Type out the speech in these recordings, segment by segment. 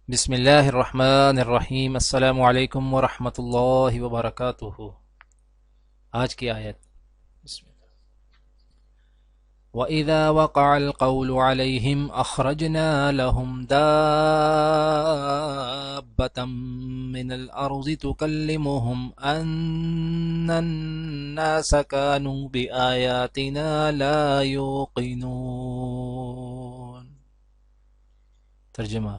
بسم اللہ الرحمن الرحیم۔ السلام علیکم ورحمۃ اللہ وبرکاتہ۔ آج کی آیت بسم اللہ۔ وَإِذَا وَقَعَ الْقَوْلُ عَلَيْهِمْ أَخْرَجْنَا لَهُمْ دَابَّةً مِّنَ الْأَرْضِ تُكَلِّمُهُمْ أَنَّ النَّاسَ كَانُوا بِآيَاتِنَا لَا يُوقِنُونَ۔ ترجمہ: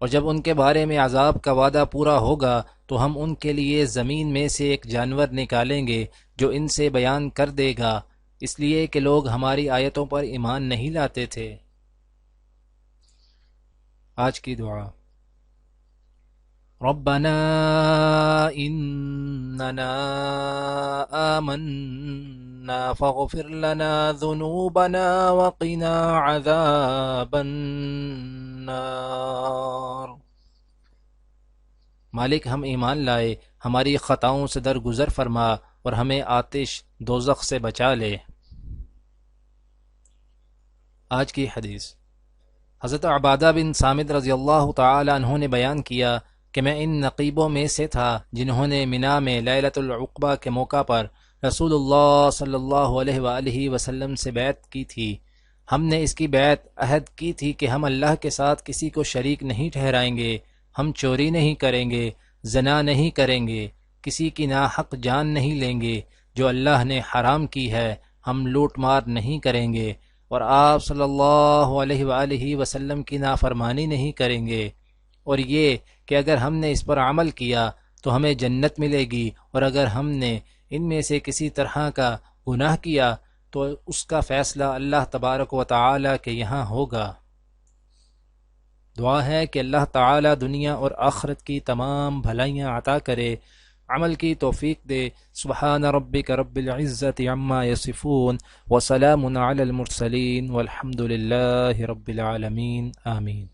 اور جب ان کے بارے میں عذاب کا وعدہ پورا ہوگا تو ہم ان کے لیے زمین میں سے ایک جانور نکالیں گے جو ان سے بیان کر دے گا، اس لیے کہ لوگ ہماری آیتوں پر ایمان نہیں لاتے تھے۔ آج کی دعا: ربنا اننا آمنا فاغفر لنا ذنوبنا وقنا عذاب النار۔ مالک، ہم ایمان لائے، ہماری خطاؤں سے درگزر فرما اور ہمیں آتش دوزخ سے بچا لے۔ آج کی حدیث: حضرت عبادہ بن صامت رضی اللہ تعالی عنہ نے بیان کیا کہ میں ان نقیبوں میں سے تھا جنہوں نے منا میں لیلۃ العقبہ کے موقع پر رسول اللہ صلی اللہ علیہ وآلہ وسلم سے بیعت کی تھی۔ ہم نے اس کی بیعت عہد کی تھی کہ ہم اللہ کے ساتھ کسی کو شریک نہیں ٹھہرائیں گے، ہم چوری نہیں کریں گے، زنا نہیں کریں گے، کسی کی ناحق جان نہیں لیں گے، جو اللہ نے حرام کی ہے ہم لوٹ مار نہیں کریں گے، اور آپ صلی اللہ علیہ وآلہ وسلم کی نافرمانی نہیں کریں گے، اور یہ کہ اگر ہم نے اس پر عمل کیا تو ہمیں جنت ملے گی، اور اگر ہم نے ان میں سے کسی طرح کا گناہ کیا تو اس کا فیصلہ اللہ تبارک و تعالی کے یہاں ہوگا۔ دعا ہے کہ اللہ تعالی دنیا اور آخرت کی تمام بھلائیاں عطا کرے، عمل کی توفیق دے۔ سبحان ربک رب العزت عما یصفون وسلام علی المرسلین والحمد للہ رب العالمین، آمین۔